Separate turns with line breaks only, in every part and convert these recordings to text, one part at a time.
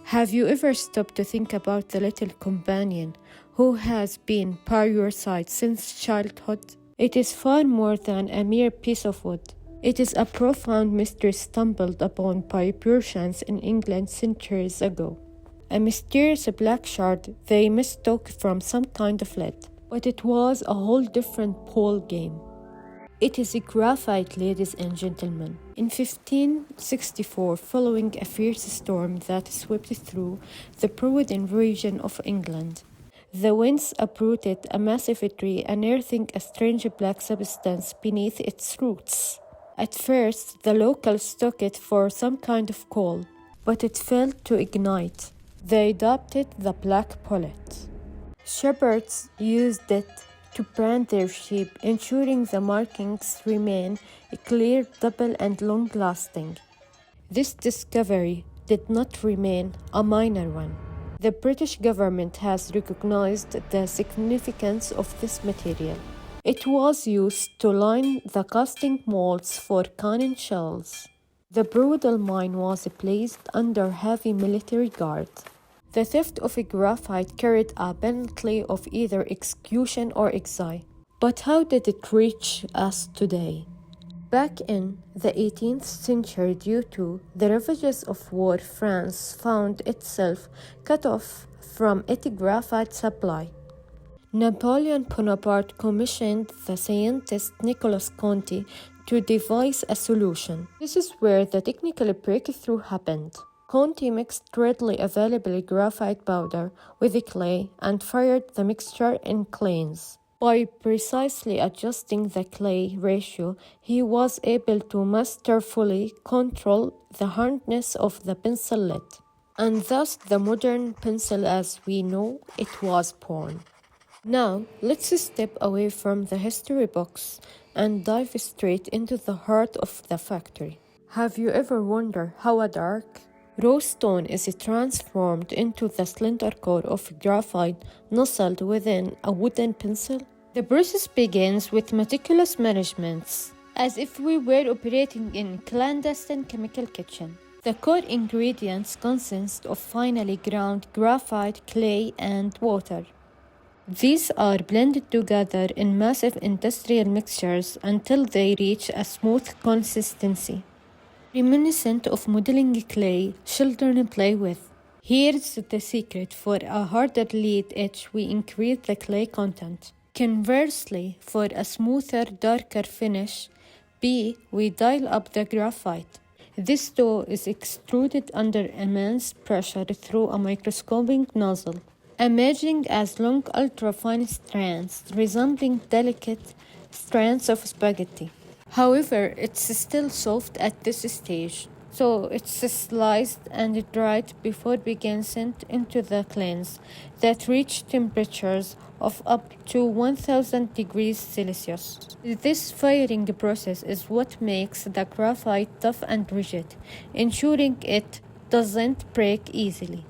Have you ever stopped to think about the little companion who has been by your side since childhood? It is far more than a mere piece of wood. It is a profound mystery stumbled upon by Prussians in England centuries ago. A mysterious black shard they mistook from some kind of lead, but it was a whole different ball game. It is a graphite, ladies and gentlemen. In 1564, following a fierce storm that swept through the Broughton region of England, the winds uprooted a massive tree, unearthing a strange black substance beneath its roots. At first, the locals took it for some kind of coal, but it failed to ignite. They dubbed it the Black Bullet. Shepherds used it to brand their sheep, ensuring the markings remain clear, double, and long-lasting. This discovery did not remain a minor one. The British government has recognized the significance of this material. It was used to line the casting molds for cannon shells. The brutal mine was placed under heavy military guard. The theft of graphite carried a penalty of either execution or exile. But how did it reach us today? Back in the 18th century, due to the ravages of war, France found itself cut off from its graphite supply. Napoleon Bonaparte commissioned the scientist Nicolas Conti to devise a solution. This is where the technical breakthrough happened. Conti mixed readily available graphite powder with the clay and fired the mixture in kilns. By precisely adjusting the clay ratio, he was able to masterfully control the hardness of the pencil lead. And thus the modern pencil as we know it was born. Now, let's step away from the history books and dive straight into the heart of the factory. Have you ever wondered how a dark, raw stone is transformed into the slender core of graphite nestled within a wooden pencil? The process begins with meticulous measurements, as if we were operating in a clandestine chemical kitchen. The core ingredients consist of finely ground graphite, clay, and water. These are blended together in massive industrial mixtures until they reach a smooth consistency, reminiscent of modeling clay children play with. Here's the secret: for a harder lead edge, we increase the clay content. Conversely, for a smoother, darker finish, we dial up the graphite. This dough is extruded under immense pressure through a microscopic nozzle, emerging as long, ultra-fine strands resembling delicate strands of spaghetti. However, it's still soft at this stage, so it's sliced and dried before being sent into the kilns that reach temperatures of up to 1000 degrees Celsius. This firing process is what makes the graphite tough and rigid, ensuring it doesn't break easily.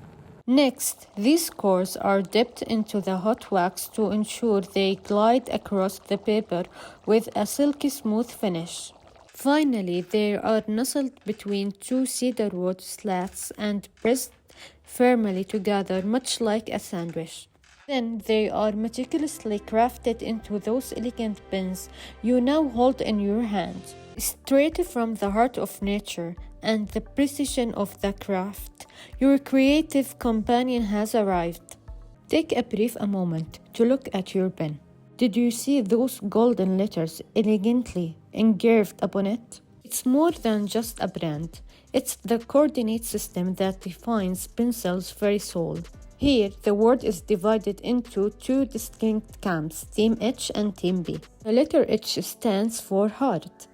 Next, these cores are dipped into the hot wax to ensure they glide across the paper with a silky smooth finish. Finally, they are nestled between two cedar wood slats and pressed firmly together, much like a sandwich. Then they are meticulously crafted into those elegant pins you now hold in your hand. Straight from the heart of nature and the precision of the craft, your creative companion has arrived. Take a moment to look at your pen. Did you see those golden letters elegantly engraved upon it? It's more than just a brand. It's the coordinate system that defines pencil's very soul. Here, the word is divided into two distinct camps, Team H and Team B. The letter H stands for heart.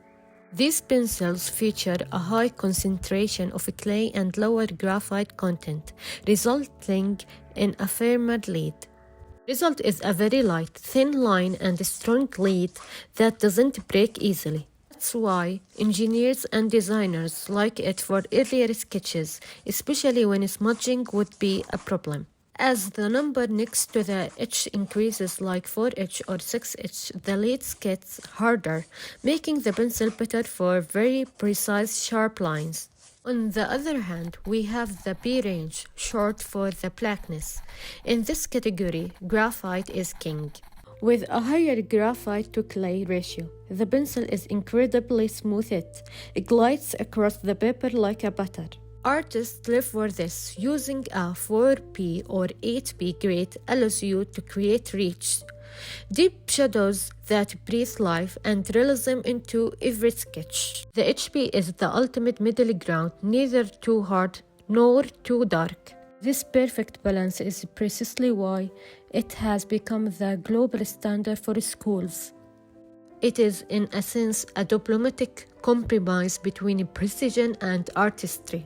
These pencils feature a high concentration of clay and lower graphite content, resulting in a firmer lead. Result is a very light, thin line and a strong lead that doesn't break easily. That's why engineers and designers like it for earlier sketches, especially when smudging would be a problem. As the number next to the H increases, like 4H or 6H, the leads gets harder, making the pencil better for very precise, sharp lines. On the other hand, we have the B range, short for the blackness. In this category, graphite is king. With a higher graphite to clay ratio, the pencil is incredibly smooth. It glides across the paper like a butter. Artists live for this. Using a 4P or 8P grade allows you to create rich, deep shadows that breathe life and realism into every sketch. The HP is the ultimate middle ground, neither too hard nor too dark. This perfect balance is precisely why it has become the global standard for schools. It is, in a sense, a diplomatic compromise between precision and artistry.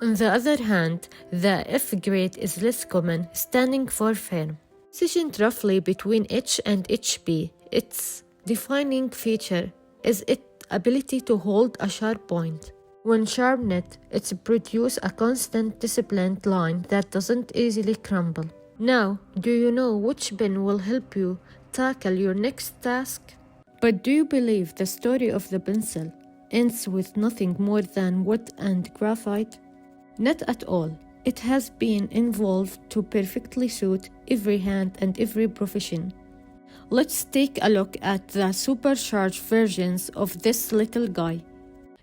On the other hand, the F grade is less common, standing for firm. Positioned roughly between H and HB, its defining feature is its ability to hold a sharp point. When sharpened, it produces a constant, disciplined line that doesn't easily crumble. Now, do you know which pen will help you tackle your next task? But do you believe the story of the pencil ends with nothing more than wood and graphite? Not at all. It has been evolved to perfectly suit every hand and every profession. Let's take a look at the supercharged versions of this little guy.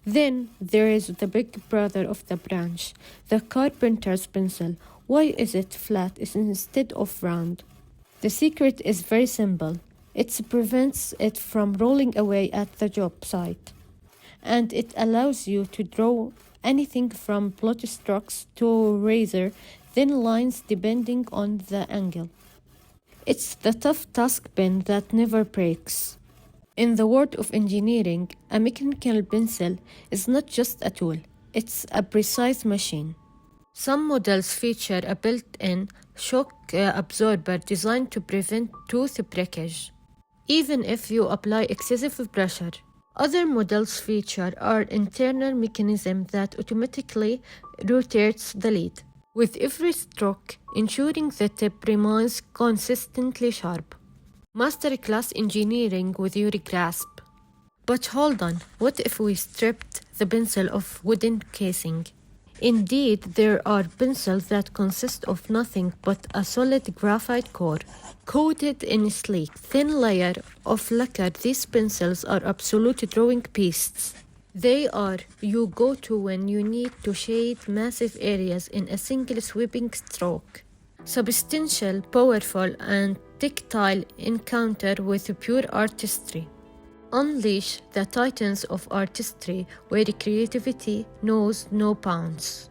Then there is the big brother of the branch, the carpenter's pencil. Why is it flat instead of round? The secret is very simple. It prevents it from rolling away at the job site, and it allows you to draw anything from plot strokes to razor thin lines depending on the angle. It's the tough task pen that never breaks. In the world of engineering, a mechanical pencil is not just a tool, it's a precise machine. Some models feature a built-in shock absorber designed to prevent tooth breakage, even if you apply excessive pressure. Other models feature an internal mechanism that automatically rotates the lead, with every stroke ensuring the tip remains consistently sharp. Masterclass engineering with your grasp. But hold on, what if we stripped the pencil of wooden casing? Indeed, there are pencils that consist of nothing but a solid graphite core, coated in a sleek, thin layer of lacquer. These pencils are absolute drawing pieces. They are your go-to when you need to shade massive areas in a single sweeping stroke. Substantial, powerful, and tactile encounter with pure artistry. Unleash the titans of artistry where creativity knows no bounds.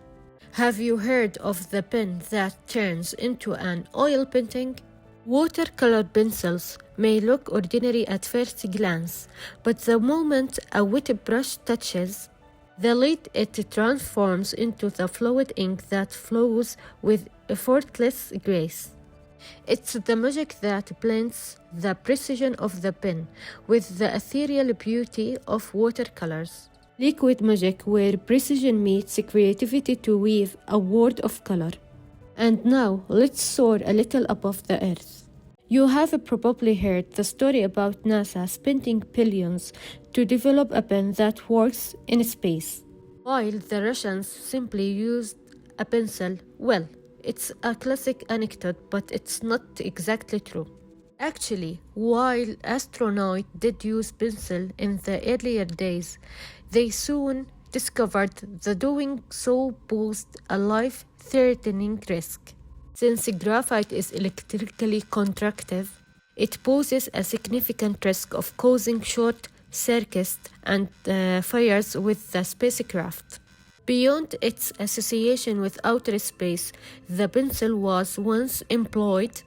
Have you heard of the pen that turns into an oil painting? Watercolor pencils may look ordinary at first glance, but the moment a wet brush touches the lid, it transforms into the fluid ink that flows with effortless grace. It's the magic that blends the precision of the pen with the ethereal beauty of watercolors. Liquid magic where precision meets creativity to weave a world of color. And now, let's soar a little above the earth. You have probably heard the story about NASA spending billions to develop a pen that works in space, while the Russians simply used a pencil. Well, it's a classic anecdote, but it's not exactly true. Actually, while astronauts did use pencil in the earlier days, they soon discovered that doing so posed a life-threatening risk. Since graphite is electrically conductive, it poses a significant risk of causing short circuits and fires with the spacecraft. Beyond its association with outer space, the pencil was once employed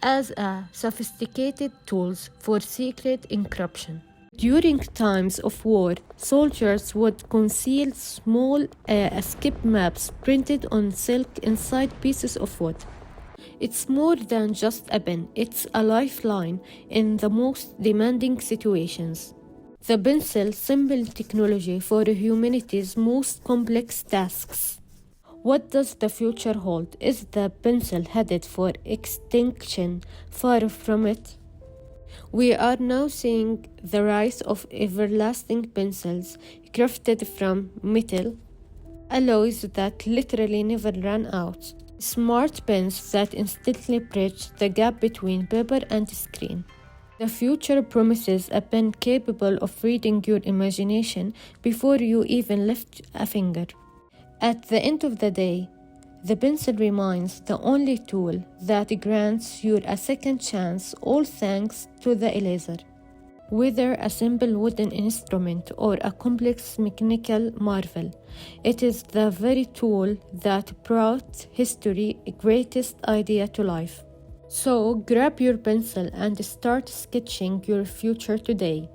as a sophisticated tool for secret encryption. During times of war, soldiers would conceal small escape maps printed on silk inside pieces of wood. It's more than just a pen, it's a lifeline in the most demanding situations. The pencil, simple technology for humanity's most complex tasks. What does the future hold? Is the pencil headed for extinction? Far from it. We are now seeing the rise of everlasting pencils crafted from metal alloys that literally never run out, smart pens that instantly bridge the gap between paper and screen. The future promises a pen capable of reading your imagination before you even lift a finger. At the end of the day, the pencil remains the only tool that grants you a second chance, all thanks to the eraser. Whether a simple wooden instrument or a complex mechanical marvel, it is the very tool that brought history's greatest idea to life. So grab your pencil and start sketching your future today.